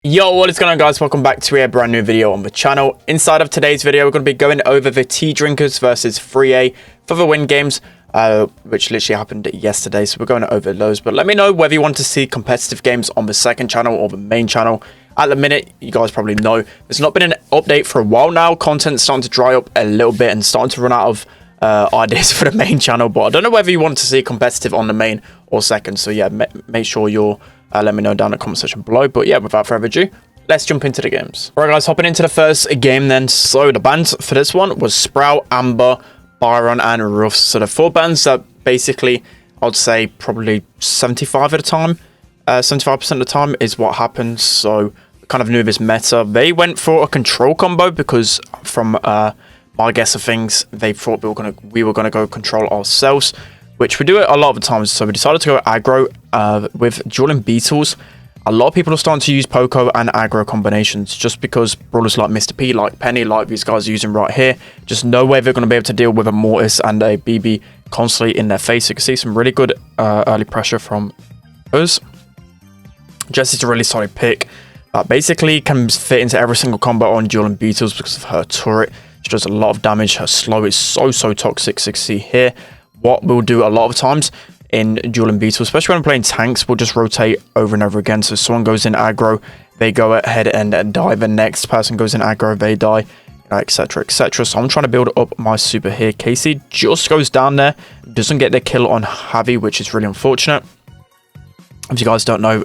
Yo, what is going on, guys? Welcome back to a brand new video on the channel. Inside of today's video, we're going to be going over the Tea Drinkers versus 3A for the win games, which literally happened yesterday. So we're going over those. But let me know whether you want to see competitive games on the second channel or the main channel. At the minute, you guys probably know there's not been an update for a while now. Content's starting to dry up a little bit and starting to run out of ideas for the main channel. But I don't know whether you want to see competitive on the main or second. So yeah, make sure you're let me know down in the comment section below. But yeah, without further ado, let's jump into the games. All right, guys, hopping into the first game then. So the bans for this one was Sprout, Amber, Byron, and Ruff. So the four bans that basically, I'd say probably 75 at a time, 75% of the time is what happens. So kind of knew this meta. They went for a control combo because from my guess of things, they thought we were gonna go control ourselves, which we do it a lot of the times. So we decided to go aggro with dueling beetles. A lot of people are starting to use Poco and aggro combinations just because brawlers like Mr. P, like Penny, like these guys are using right here, just no way they're going to be able to deal with a Mortis and a BB constantly in their face. You can see some really good early pressure from those. Jessie's a really solid pick. Basically can fit into every single combo on dueling beetles because of her turret. She does a lot of damage. Her slow is so toxic. So you can see here, what we'll do a lot of times in dueling beetles, especially when I'm playing tanks, we'll just rotate over and over again. So someone goes in aggro, they go ahead and die. The next person goes in aggro, they die, etc, etc. So I'm trying to build up my super here. Casey just goes down there, doesn't get the kill on Javi, which is really unfortunate. If you guys don't know,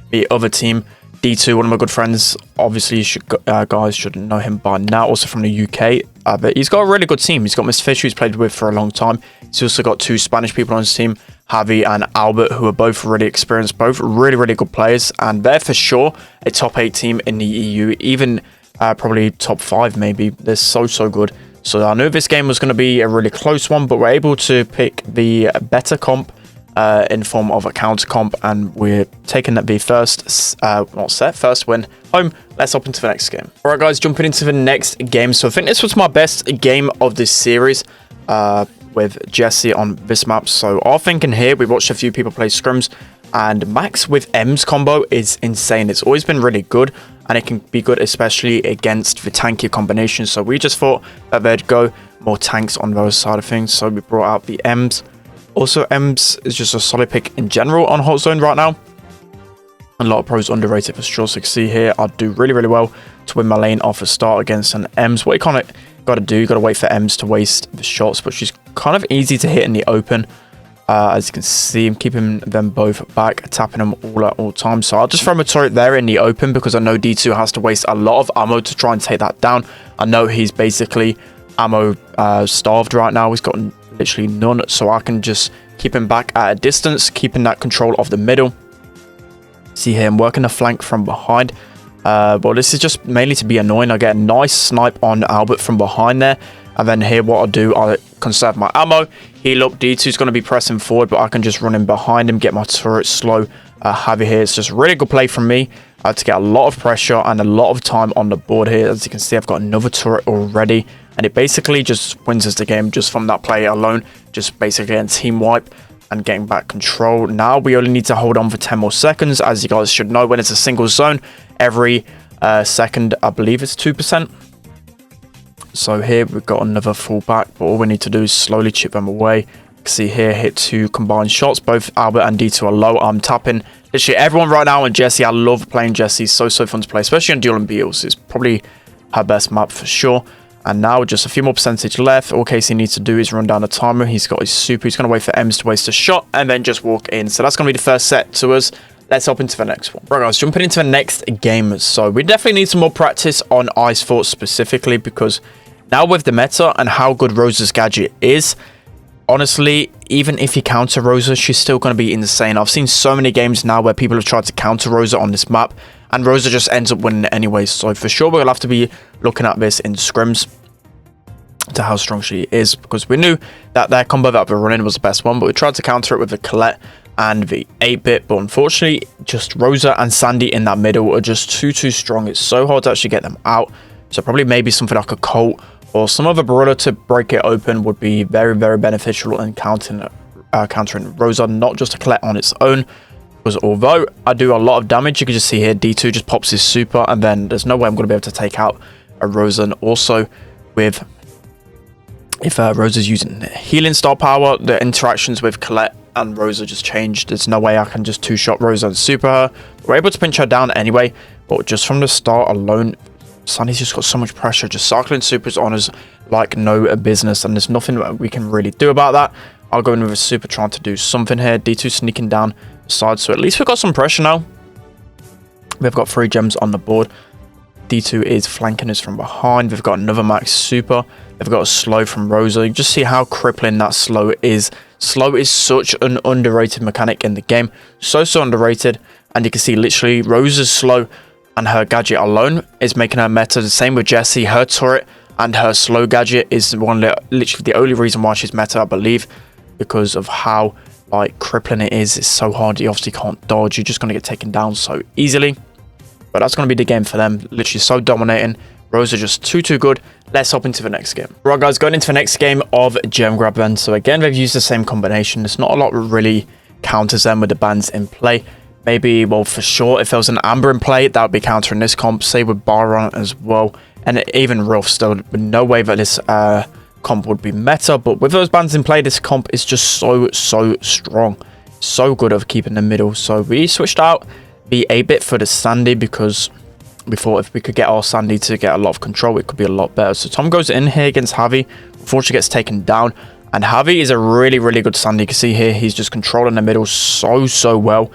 the other team, D2, one of my good friends, obviously you guys should know him by now, also from the UK, but he's got a really good team. He's got Mr. Fish, who he's played with for a long time. He's also got two Spanish people on his team, Javi and Albert, who are both really experienced, both really good players, and they're for sure a top 8 team in the EU, even probably top 5 maybe. They're so good. So I knew this game was going to be a really close one, but we're able to pick the better comp in form of a counter comp, and we're taking the first win home. Let's hop into the next game. All right, guys, jumping into the next game. So I think this was my best game of this series with Jessie on this map. So our thinking here, we watched a few people play scrims, and Max with M's combo is insane. It's always been really good, and it can be good especially against the tanky combinations. So we just thought that they'd go more tanks on those side of things, so we brought out the M's. Also, Ems is just a solid pick in general on Hot Zone right now. A lot of pros underrated for sure. So you can see here, I do really well to win my lane off a start against an Ems. What you kind of got to do, you got to wait for Ems to waste the shots, but she's kind of easy to hit in the open. As you can see, I'm keeping them both back, tapping them all at all times. So I'll just throw my turret there in the open because I know D2 has to waste a lot of ammo to try and take that down. I know he's basically ammo starved right now. He's got literally none, so I can just keep him back at a distance, keeping that control of the middle. See here, I'm working the flank from behind, but this is just mainly to be annoying. I get a nice snipe on Albert from behind there, and then here what I'll do, I conserve my ammo, heal up. D2's going to be pressing forward, but I can just run in behind him, get my turret slow. Javi here, it's just really good play from me to get a lot of pressure and a lot of time on the board here. As you can see, I've got another turret already, and it basically just wins us the game just from that play alone, just basically a team wipe and getting back control. Now we only need to hold on for 10 more seconds. As you guys should know, when it's a single zone, every second, I believe it's 2%. So here we've got another full back, but all we need to do is slowly chip them away. See here, hit 2 combined shots. Both Albert and D2 are low. I'm tapping literally everyone right now on Jessie. I love playing Jessie. So fun to play, especially on dueling beetles. It's probably her best map for sure. And now just a few more percentage left. All Casey needs to do is run down the timer. He's got his super. He's going to wait for Ems to waste a shot and then just walk in. So that's going to be the first set to us. Let's hop into the next one. Right, guys, jumping into the next game. So we definitely need some more practice on Ice Fort specifically, because now with the meta and how good Rosa's gadget is, honestly, even if you counter Rosa, she's still going to be insane. I've seen so many games now where people have tried to counter Rosa on this map, and Rosa just ends up winning anyway. So for sure, we'll have to be looking at this in scrims to how strong she is, because we knew that their combo that we're running was the best one, but we tried to counter it with the Colette and the 8-bit, but unfortunately, just Rosa and Sandy in that middle are just too strong. It's so hard to actually get them out. So probably maybe something like a Colt or some other brawler to break it open would be very beneficial in countering Rosa, not just a Colette on its own, because although I do a lot of damage, you can just see here D2 just pops his super, and then there's no way I'm going to be able to take out a Rosa. And also with if Rosa's using healing star power, the interactions with Colette and Rosa just changed. There's no way I can just two-shot Rosa and super her. We're able to pinch her down anyway, but just from the start alone, Sandy's just got so much pressure, just cycling supers on us like no business, and there's nothing we can really do about that. I'll go in with a super trying to do something here. D2 sneaking down the side, so at least we've got some pressure now. We've got 3 gems on the board. D2 is flanking us from behind. We've got another max super. They've got a slow from Rosa. You just see how crippling that slow is. Slow is such an underrated mechanic in the game. So underrated. And you can see literally Rosa's slow and her gadget alone is making her meta. The same with Jessie. Her turret and her slow gadget is literally the only reason why she's meta, I believe. Because of how like crippling it is. It's so hard. You obviously can't dodge. You're just going to get taken down so easily. But that's going to be the game for them. Literally so dominating. Rosa just too good. Let's hop into the next game. Right, guys, going into the next game of Gem Grab then. So again, they've used the same combination. There's not a lot really counters them with the bans in play. Maybe, well, for sure, if there was an Amber in play, that would be countering this comp. Say with Byron as well. And even Ruff still, with no way that this comp would be meta. But with those bans in play, this comp is just so strong. So good of keeping the middle. So we switched out the 8-bit for the Sandy because we thought if we could get our Sandy to get a lot of control, it could be a lot better. So Tom goes in here against Javi. Unfortunately, gets taken down. And Javi is a really good Sandy. You can see here, he's just controlling the middle so well.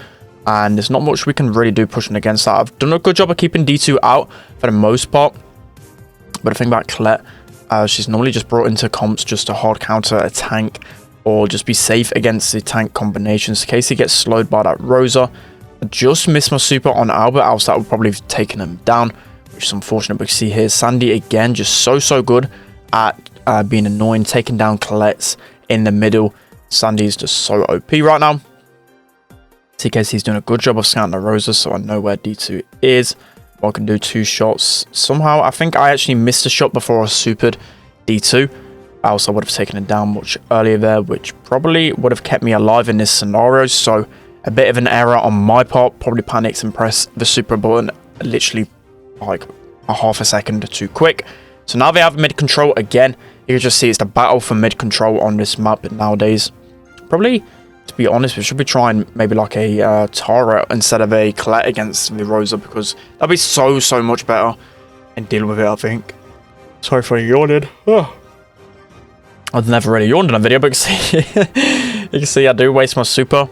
And there's not much we can really do pushing against that. I've done a good job of keeping D2 out for the most part. But the thing about Colette, she's normally just brought into comps just to hard counter a tank or just be safe against the tank combinations. In case he gets slowed by that Rosa. I just missed my super on Albert, else that would probably have taken him down, which is unfortunate. But you see here, Sandy again, just so good at being annoying, taking down Colette's in the middle. Sandy is just so OP right now. TKC's doing a good job of scouting the Rosa, so I know where D2 is. I can do 2 shots. Somehow, I think I actually missed a shot before I supered D2. Else I would have taken it down much earlier there, which probably would have kept me alive in this scenario. So a bit of an error on my part. Probably panics and press the super button literally like a half a second too quick. So now they have mid control again. You can just see it's the battle for mid control on this map nowadays. Probably, to be honest, we should be trying maybe like a Tara instead of a Colette against the Rosa, because that'd be so much better in dealing with it, I think. Sorry for yawning. Oh. I've never really yawned in a video, but you can see I do waste my super.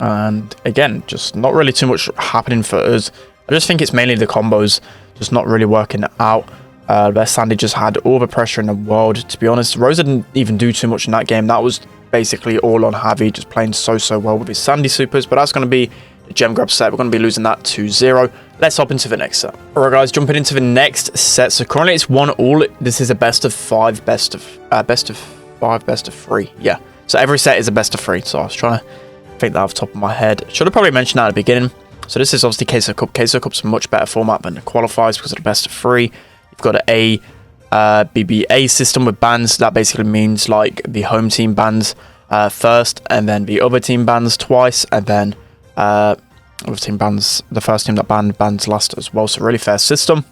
And again, just not really too much happening for us. I just think it's mainly the combos just not really working out. Where Sandy just had all the pressure in the world. To be honest, Rosa didn't even do too much in that game. That was basically all on Javi, just playing so well with his Sandy supers. But that's going to be the gem grab set. We're going to be losing that 2-0. Let's hop into the next set. All right, guys, jumping into the next set. So currently it's 1-1. This is a best of 5, best of 5, best of 3. Yeah. So every set is a best of 3. So I was trying to think that off the top of my head. Should have probably mentioned that at the beginning. So this is obviously Queso Cup. Queso Cup's a much better format than the qualifiers because of the best of 3. You've got a BBA system with bans. That basically means like the home team bans first, and then the other team bans twice, and then other team bans, the first team that bans last as well. So really fair system.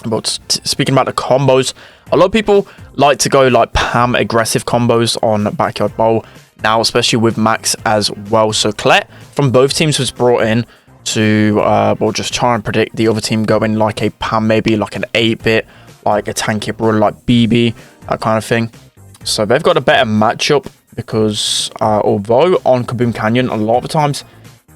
But speaking about the combos, a lot of people like to go like Pam aggressive combos on Backyard Bowl now, especially with Max as well. So Colette from both teams was brought in to well, just try and predict the other team going like a Pam, maybe like an 8-bit, like a tanky brawler like BB, that kind of thing. So they've got a better matchup because although on Kaboom Canyon a lot of the times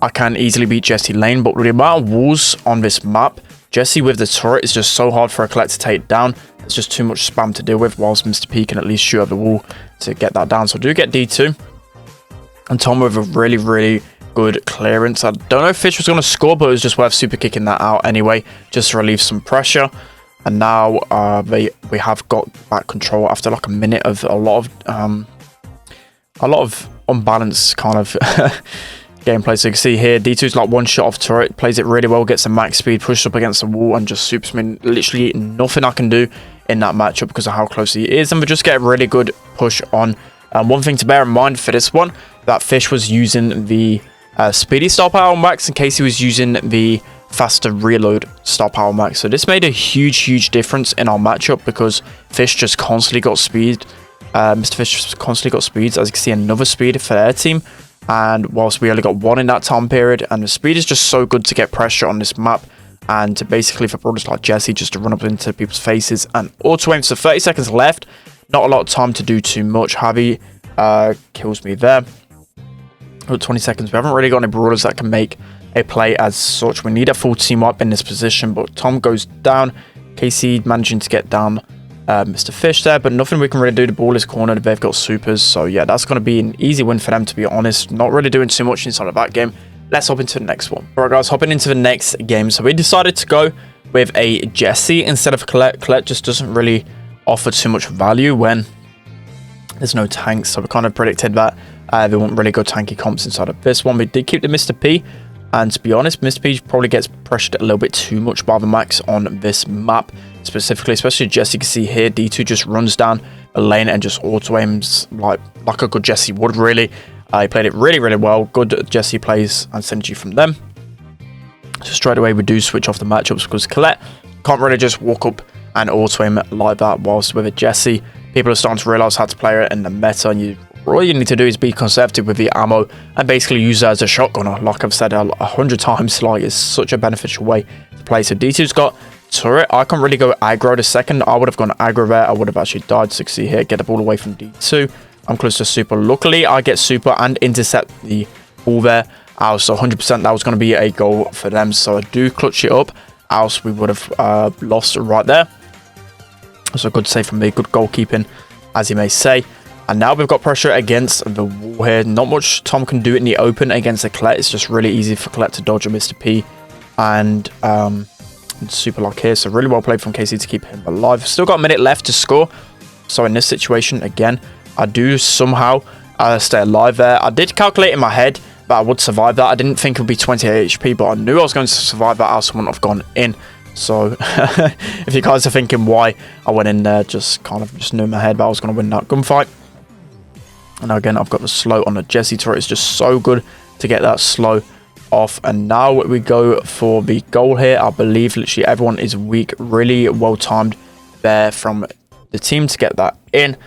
I can easily beat Jessie Lane, but with the amount of walls on this map, Jessie with the turret is just so hard for a Colette to take down. It's just too much spam to deal with, whilst Mr. P can at least shoot at the wall to get that down. So I do get D2. And Tom with a really good clearance. I don't know if Fish was going to score, but it was just worth super kicking that out anyway, just to relieve some pressure. And now we have got back control after like a minute of a lot of unbalanced kind of gameplay. So you can see here, D2's like one shot off turret, plays it really well, gets a max speed, pushes up against the wall, and just supers me. Literally nothing I can do in that matchup because of how close he is, and we just get a really good push on. One thing to bear in mind for this one, that Fish was using the speedy star power max, and Casey was using the faster reload star power max. So this made a huge difference in our matchup because Fish just constantly got speed. Mr. Fish just constantly got speeds. As you can see, another speed for their team. And whilst we only got one in that time period, and the speed is just so good to get pressure on this map. And to basically for brawlers like Jesse just to run up into people's faces and auto aim. So 30 seconds left. Not a lot of time to do too much. Javi kills me there. 20 seconds. We haven't really got any brawlers that can make a play as such. We need a full team up in this position, but Tom goes down. Casey managing to get down Mr. Fish there, but nothing we can really do. The ball is cornered. They've got supers, so yeah, that's going to be an easy win for them, to be honest. Not really doing too much inside of that game. Let's hop into the next one. Alright guys, hopping into the next game. So we decided to go with a Jesse instead of Colette. Colette just doesn't really offer too much value when there's no tanks, so we kind of predicted that they won't really go tanky comps inside of this one. We did keep the Mr. P, and to be honest, Mr. P probably gets pressured a little bit too much by the max on this map specifically, especially Jesse. You can see here D2 just runs down a lane and just auto aims like a good Jesse would. Really, he played it really well. Good Jesse plays and synergy from them. So straight away we do switch off the matchups because Colette can't really just walk up and auto aim like that, whilst with a Jesse people are starting to realize how to play it in the meta, and all you need to do is be conservative with the ammo and basically use it as a shotgunner. Like I've said 100 times, like it's such a beneficial way to play. So D2's got turret. I can't really go aggro the second. I would have gone aggro there. I would have actually died. 60 here. Get the ball away from D2. I'm close to super. Luckily, I get super and intercept the ball there. So 100% that was going to be a goal for them. So I do clutch it up. Else we would have lost right there. So good save from me. Good goalkeeping, as you may say. And now we've got pressure against the wall here. Not much Tom can do in the open against the Colette. It's just really easy for Colette to dodge a Mr. P and super lock here. So really well played from Casey to keep him alive. Still got a minute left to score. So in this situation, again, I do somehow stay alive there. I did calculate in my head that I would survive that. I didn't think it would be 28 HP, but I knew I was going to survive that, else I wouldn't have gone in. So if you guys are thinking why I went in there, just knew in my head that I was going to win that gunfight. And again, I've got the slow on the Jesse turret. It's just so good to get that slow off. And now we go for the goal here. I believe literally everyone is weak. Really well timed there from the team to get that in.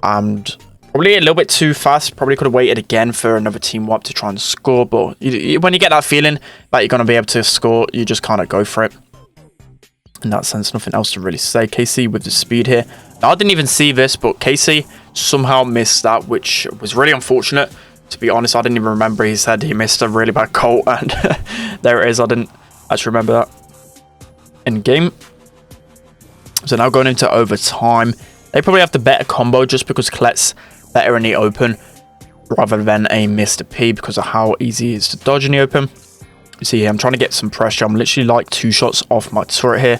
And probably a little bit too fast. Probably could have waited again for another team wipe to try and score. But when you get that feeling that you're going to be able to score, you just kind of go for it. In that sense, nothing else to really say. Casey with the speed here. Now, I didn't even see this, but Casey somehow missed that, which was really unfortunate. To be honest, I didn't even remember he said he missed a really bad goal, and there it is. I didn't actually remember that in game. So now going into overtime, they probably have the better combo just because Colette's better in the open rather than a Mr. P because of how easy it is to dodge in the open. You see here, I'm trying to get some pressure. I'm literally like 2 shots off my turret here.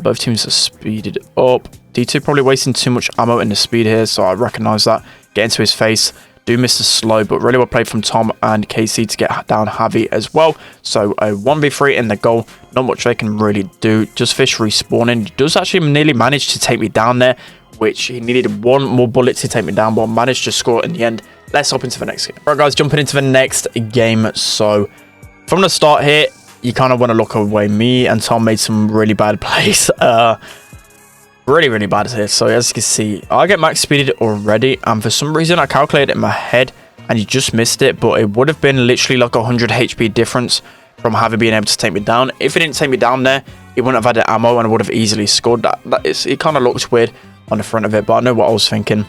Both teams are speeded up. D2 probably wasting too much ammo in the speed here, so I recognize that. Get into his face. Do miss the slow, but really well played from Tom and Casey to get down Javi as well. So a 1v3 in the goal. Not much they can really do. Just Fish respawning. He does actually nearly manage to take me down there, which he needed 1 more bullet to take me down, but managed to score in the end. Let's hop into the next game. Alright guys, jumping into the next game. So from the start here, you kind of want to look away. Me and Tom made some really bad plays. Really bad here. So as you can see, I get max speeded already, and for some reason I calculated it in my head and you just missed it, but it would have been literally like 100 HP difference from having been able to take me down. If it didn't take me down there, it wouldn't have had the ammo and I would have easily scored. It kind of looked weird on the front of it, but I know what I was thinking.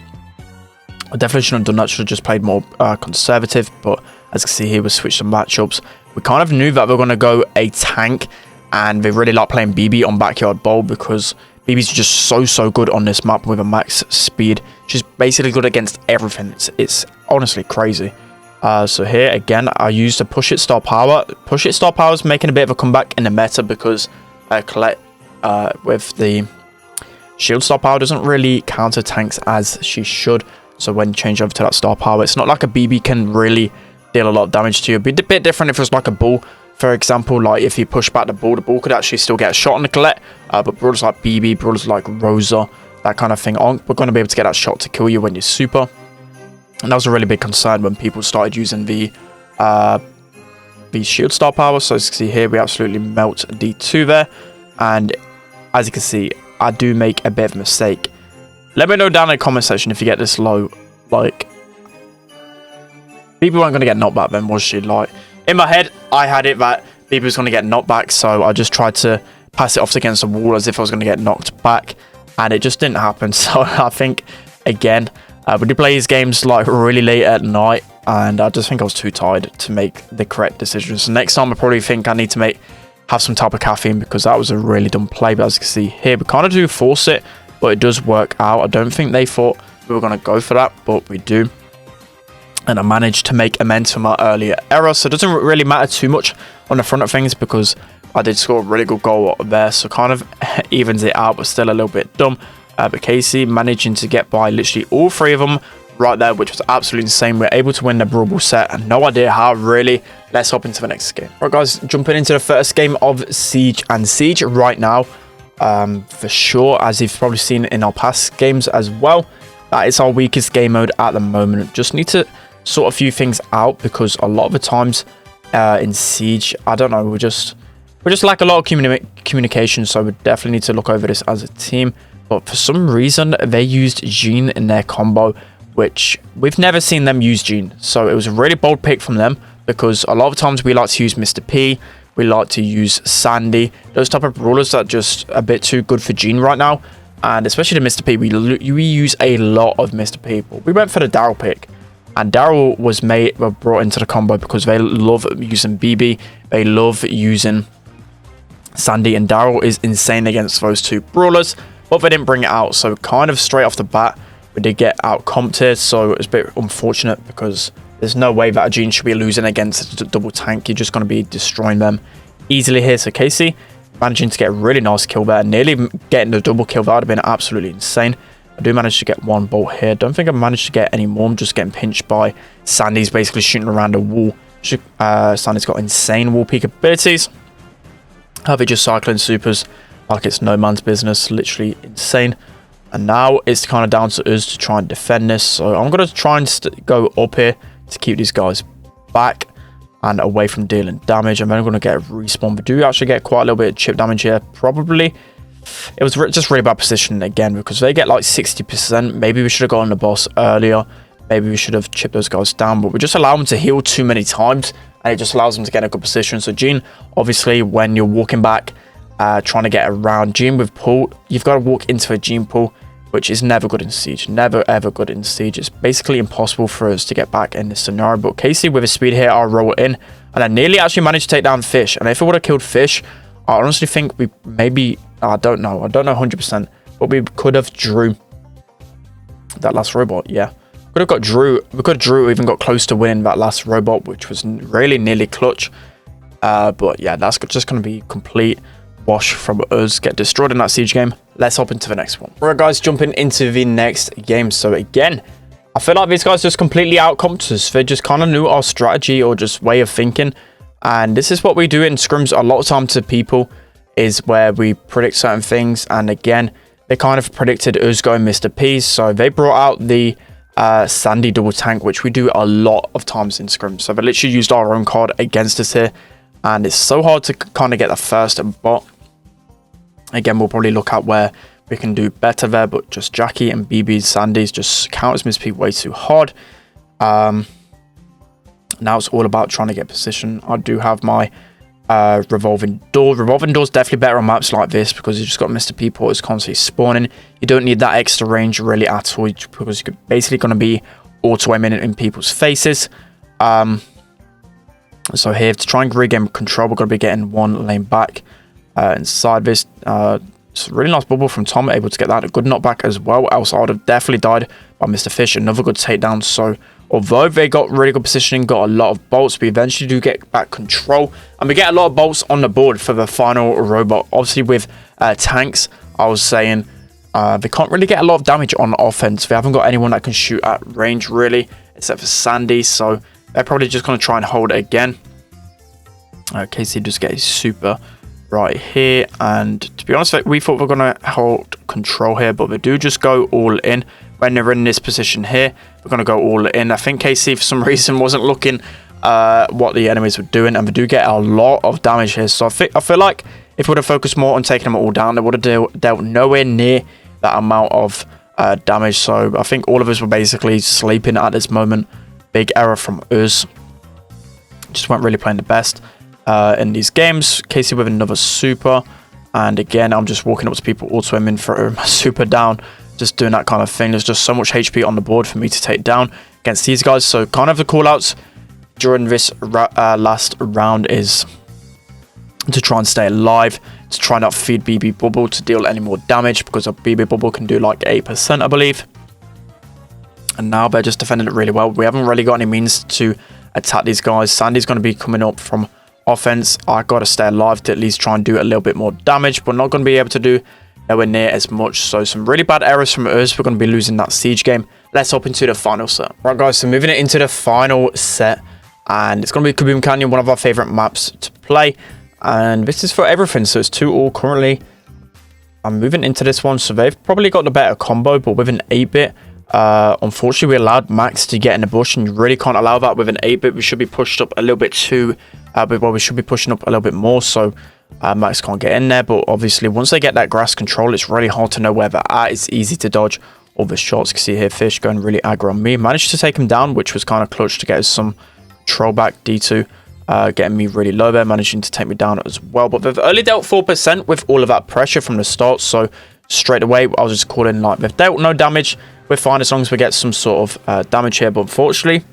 I definitely shouldn't have done that. Should have just played more conservative, but as you can see here, we switched some matchups. We kind of knew that we were going to go a tank, and they really like playing BB on Backyard Bowl because BB's just so good on this map with a max speed. She's basically good against everything. It's honestly crazy. So here again, I used a push it star power. Push it star power is making a bit of a comeback in the meta because Colette with the shield star power doesn't really counter tanks as she should. So when you change over to that star power, it's not like a BB can really deal a lot of damage to you. It'd be a bit different if it was like a bull. For example, like if you push back the ball could actually still get a shot on the Colette. But brawlers like BB, brawlers like Rosa, that kind of thing aren't going to be able to get that shot to kill you when you're super. And that was a really big concern when people started using the the shield star power. So as you can see here, we absolutely melt D2 there. And as you can see, I do make a bit of a mistake. Let me know down in the comment section if you get this low. Like, people weren't going to get knocked back then, was she? Like, in my head, I had it that people was going to get knocked back. So I just tried to pass it off against the wall as if I was going to get knocked back. And it just didn't happen. So I think, again, we did play these games like really late at night. And I just think I was too tired to make the correct decisions. So next time I probably think I need to have some type of caffeine, because that was a really dumb play. But as you can see here, we kind of do force it, but it does work out. I don't think they thought we were going to go for that, but we do. And I managed to make amends for my earlier error. So it doesn't really matter too much on the front of things, because I did score a really good goal there. So kind of evens it out, but still a little bit dumb. But Casey managing to get by literally all three of them right there, which was absolutely insane. We're able to win the Brawl Ball set, and no idea how, really. Let's hop into the next game. Right, guys, jumping into the first game of Siege and Siege right now. For sure, as you've probably seen in our past games as well, that is our weakest game mode at the moment. Just need to sort a few things out, because a lot of the times in Siege, I don't know, we just lack a lot of communication. So we definitely need to look over this as a team. But for some reason, they used Jean in their combo, which we've never seen them use Jean. So it was a really bold pick from them, because a lot of times we like to use Mr. P, we like to use Sandy, those type of brawlers that are just a bit too good for Jean right now. And especially the Mr. P, we use a lot of Mr. P. We went for the Daryl pick, and Daryl was brought into the combo because they love using BB, they love using Sandy, and Daryl is insane against those two brawlers, but they didn't bring it out. So kind of straight off the bat, we did get out comped here, so it's a bit unfortunate, because there's no way that a Jean should be losing against a double tank. You're just going to be destroying them easily here. So Casey managing to get a really nice kill there, nearly getting the double kill. That would have been absolutely insane. I do manage to get one bolt here. Don't think I managed to get any more. I'm just getting pinched by Sandy's basically shooting around a wall. Sandy's got insane wall peek abilities. Have it just cycling supers like it's no man's business. Literally insane. And now it's kind of down to us to try and defend this. So I'm going to try and go up here to keep these guys back and away from dealing damage. And then I'm going to get a respawn. We do actually get quite a little bit of chip damage here. Probably. It was just really bad positioning again, because they get like 60%. Maybe we should have gotten the boss earlier. Maybe we should have chipped those guys down. But we just allow them to heal too many times, and it just allows them to get in a good position. So Jean, obviously, when you're walking back, trying to get around Jean with pull, you've got to walk into a Jean pull, which is never good in Siege. Never, ever good in Siege. It's basically impossible for us to get back in this scenario. But Casey, with his speed here, I'll roll it in. And I nearly actually managed to take down Fish. And if it would have killed Fish, I honestly think we maybe... I don't know 100%. But we could have drew that last robot. Yeah. Could have got Drew. We could have Drew, even got close to winning that last robot, which was really nearly clutch. But yeah, that's just going to be complete wash from us. Get destroyed in that Siege game. Let's hop into the next one. Alright guys, jumping into the next game. So again, I feel like these guys just completely outcomped us. They just kind of knew our strategy or just way of thinking. And this is what we do in scrims a lot of time to people, is where we predict certain things. And again, they kind of predicted us going Mr. P. So they brought out the Sandy double tank, which we do a lot of times in scrims. So they literally used our own card against us here. And it's so hard to kind of get the first bot. Again, we'll probably look at where we can do better there, but just Jackie and BB's Sandy's just counters Miss P way too hard. Now it's all about trying to get position. I do have my revolving door. Revolving door is definitely better on maps like this, because you just got Mr. P porters constantly spawning. You don't need that extra range really at all, because you're basically going to be auto-aiming in people's faces. So here, to try and regain control, we're going to be getting one lane back. Inside this, it's a really nice bubble from Tom, able to get that a good knockback as well, else I would have definitely died by Mr. Fish. Another good takedown. So although they got really good positioning, got a lot of bolts, we eventually do get back control, and we get a lot of bolts on the board for the final robot. Obviously with tanks, I was saying they can't really get a lot of damage on offense. They haven't got anyone that can shoot at range really, except for Sandy, so they're probably just going to try and hold it again. Casey just get his super right here, and to be honest, we thought we were going to hold control here, but they do just go all in when they're in this position here. We're going to go all in. I think Casey for some reason wasn't looking what the enemies were doing, and we do get a lot of damage here. So I feel like if we would have focused more on taking them all down, they would have dealt nowhere near that amount of damage. So I think all of us were basically sleeping at this moment. Big error from us. Just weren't really playing the best in these games. Casey with another super. And again, I'm just walking up to people, auto-aiming for my super down. Just doing that kind of thing. There's just so much HP on the board for me to take down against these guys. So kind of the callouts during this last round is to try and stay alive, to try not feed BB Bubble to deal any more damage, because a BB Bubble can do like 8%, I believe. And now they're just defending it really well. We haven't really got any means to attack these guys. Sandy's going to be coming up from offense. I got to stay alive to at least try and do a little bit more damage, but not going to be able to do nowhere near as much. So some really bad errors from us. We're going to be losing that siege game. Let's hop into the final set. Right, guys, so moving it into the final set, and it's going to be Kaboom Canyon, one of our favorite maps to play. And this is for everything, so it's 2-all currently. I'm moving into this one, so they've probably got the better combo, but with an 8-bit, unfortunately we allowed Max to get in the bush, and you really can't allow that with an 8-bit. We should be pushed up a little bit too, well, we should be pushing up a little bit more, so Max can't get in there. But obviously once they get that grass control, it's really hard to know where they're at. It's easy to dodge all the shots. You can see here Fish going really aggro on me. Managed to take him down, which was kind of clutch to get us some control back. D2 getting me really low there, managing to take me down as well. But they've only dealt 4% with all of that pressure from the start, so straight away I was just calling like they've dealt no damage. We're fine as long as we get some sort of damage here. But unfortunately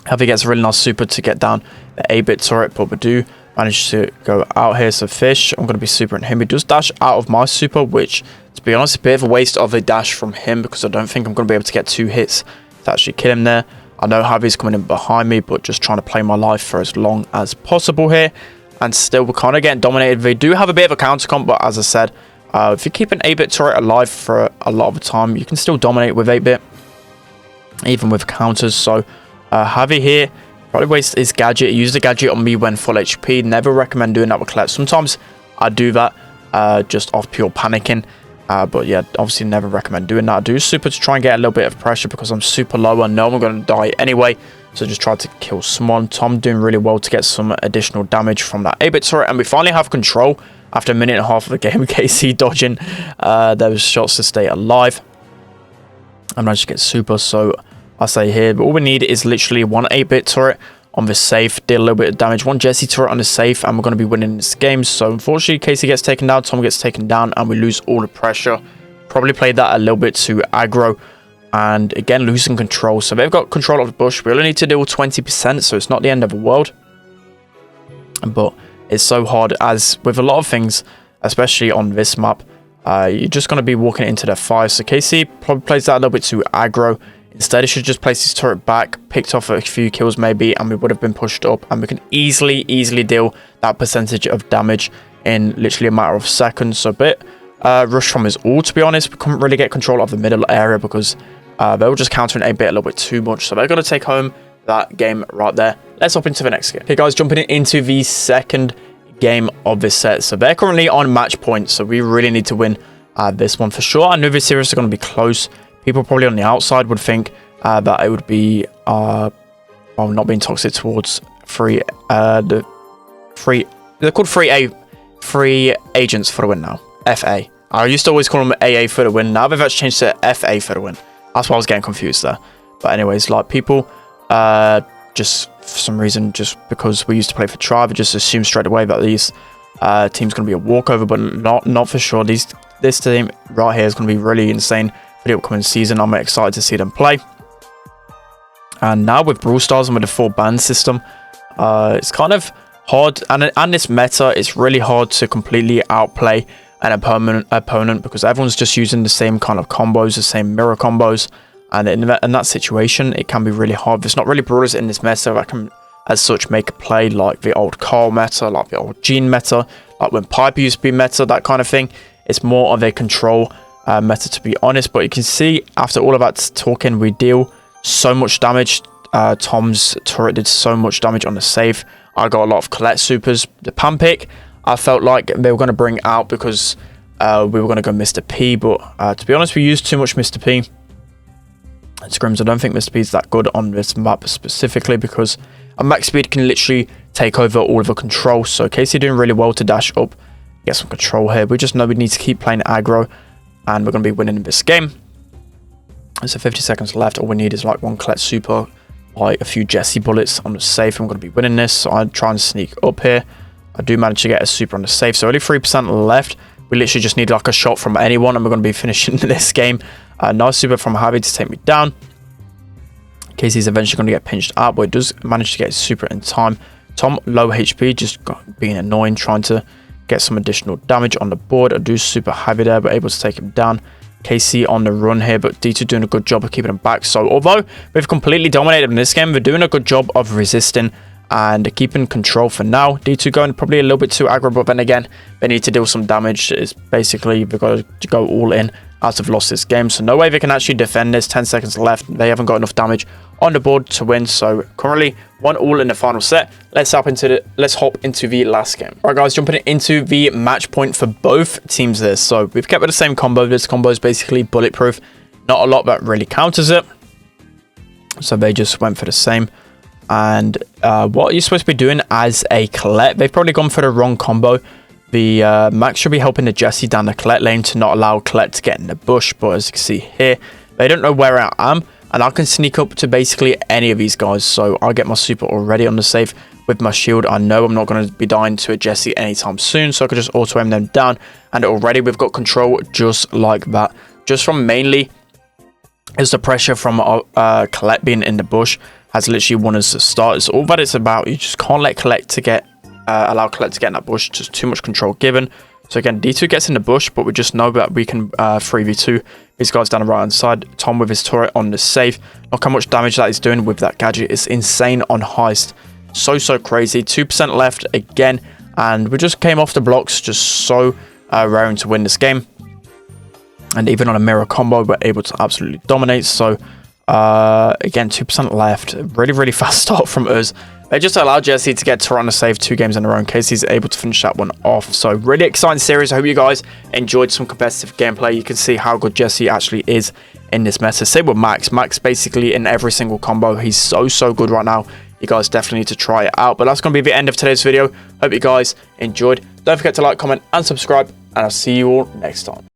Heavy gets a really nice super to get down the 8-bit turret, but we do manage to go out here. So Fish, I'm going to be supering him. He does dash out of my super, which, to be honest, a bit of a waste of a dash from him, because I don't think I'm going to be able to get 2 hits to actually kill him there. I know Javi's coming in behind me, but just trying to play my life for as long as possible here. And still, we're kind of getting dominated. They do have a bit of a counter comp, but as I said, if you keep an 8-bit turret alive for a lot of the time, you can still dominate with 8-bit, even with counters. So Javi here probably wastes his gadget. He used the gadget on me when full HP. Never recommend doing that with Colette. Sometimes I do that just off pure panicking. But yeah, obviously never recommend doing that. I do super to try and get a little bit of pressure because I'm super low. I know I'm going to die anyway. So just try to kill someone. Tom doing really well to get some additional damage from that 8-bit turret. And we finally have control after a minute and a half of the game. KC dodging those shots to stay alive. I managed to get super. So I say here, but all we need is literally one 8-bit turret on the safe, did a little bit of damage, one Jesse turret on the safe, and we're going to be winning this game. So unfortunately, Casey gets taken down, Tom gets taken down, and we lose all the pressure. Probably played that a little bit too aggro, and again, losing control. So they've got control of the bush. We only need to deal 20%, so it's not the end of the world. But it's so hard, as with a lot of things, especially on this map, you're just going to be walking into their fire. So Casey probably plays that a little bit too aggro. Instead, he should just place his turret back, picked off a few kills maybe, and we would have been pushed up, and we can easily deal that percentage of damage in literally a matter of seconds. So a bit rush from his ult, to be honest. We couldn't really get control of the middle area because they were just countering 8-bit a little bit too much. So they're going to take home that game right there. Let's hop into the next game. Okay, guys, jumping into the second game of this set. So they're currently on match point, so we really need to win this one for sure. I know this series is going to be close. People probably on the outside would think that it would be, well, not being toxic towards they're called free agents for the win now. FA. I used to always call them AA for the win. Now they've actually changed to FA for the win. That's why I was getting confused there. But anyways, like people, just for some reason, just because we used to play for Tribe, I just assume straight away that these team's going to be a walkover, but not for sure. This team right here is going to be really insane for the upcoming season. I'm excited to see them play. And now with Brawl Stars and with the full ban system, it's kind of hard, and this meta, it's really hard to completely outplay an opponent because everyone's just using the same kind of combos, the same mirror combos, and in that situation it can be really hard. There's not really brawlers in this meta that can as such make a play like the old Carl meta, like the old Gene meta, like when Piper used to be meta, that kind of thing. It's more of a control meta, to be honest. But you can see after all of that talking, we deal so much damage. Tom's turret did so much damage on the safe. I got a lot of Colette supers. The pan pick, I felt like they were going to bring out because we were going to go Mr. P, but to be honest, we used too much Mr. P. scrims. I don't think Mr. P is that good on this map specifically because a max speed can literally take over all of the control. So Casey doing really well to dash up, get some control here. We just know we need to keep playing aggro and we're going to be winning this game. So 50 seconds left. All we need is like one Colette super, like a few Jesse bullets on the safe, and we're going to be winning this. So I try and sneak up here. I do manage to get a super on the safe, so only 3% left. We literally just need like a shot from anyone and we're going to be finishing this game. Nice super from Javi to take me down. Casey's eventually going to get pinched out, but it does manage to get super in time. Tom, low HP, just being annoying, trying to get some additional damage on the board. I do super Javi there, but able to take him down. Casey on the run here, but D2 doing a good job of keeping him back. So although we've completely dominated in this game, we're doing a good job of resisting and keeping control for now. D2 going probably a little bit too aggro, but then again, they need to deal some damage. It's basically, we've got to go all in as we've lost this game. So no way they can actually defend this. 10 seconds left. They haven't got enough damage on the board to win. So currently 1-1 in the final set. Let's hop into the last game. All right, guys, jumping into the match point for both teams there. So we've kept with the same combo. This combo is basically bulletproof. Not a lot that really counters it. So they just went for the same. And what you're supposed to be doing as a Colette, they've probably gone for the wrong combo. The Max should be helping the Jesse down the Colette lane to not allow Colette to get in the bush. But as you can see here, they don't know where I am. And I can sneak up to basically any of these guys. So I'll get my super already on the safe with my shield. I know I'm not going to be dying to a Jesse anytime soon. So I could just auto-aim them down. And already we've got control just like that. Just from mainly is the pressure from Colette being in the bush has literally won us to start. It's all that it's about. You just can't let Colette to get, allow Colette to get in that bush. Just too much control given. So again, D2 gets in the bush, but we just know that we can 3v2 these guys down the right hand side. Tom with his turret on the safe. Look how much damage that is doing with that gadget. It's insane on heist. So crazy. 2% left again. And we just came off the blocks, just so raring to win this game. And even on a mirror combo, we're able to absolutely dominate. So again, 2% left. Really fast start from us. They just allowed Jesse to get Toronto save 2 games in a row in case he's able to finish that one off. So really exciting series. I hope you guys enjoyed some competitive gameplay. You can see how good Jesse actually is in this meta. Same with Max. Max basically in every single combo. He's so good right now. You guys definitely need to try it out. But that's going to be the end of today's video. Hope you guys enjoyed. Don't forget to like, comment, and subscribe. And I'll see you all next time.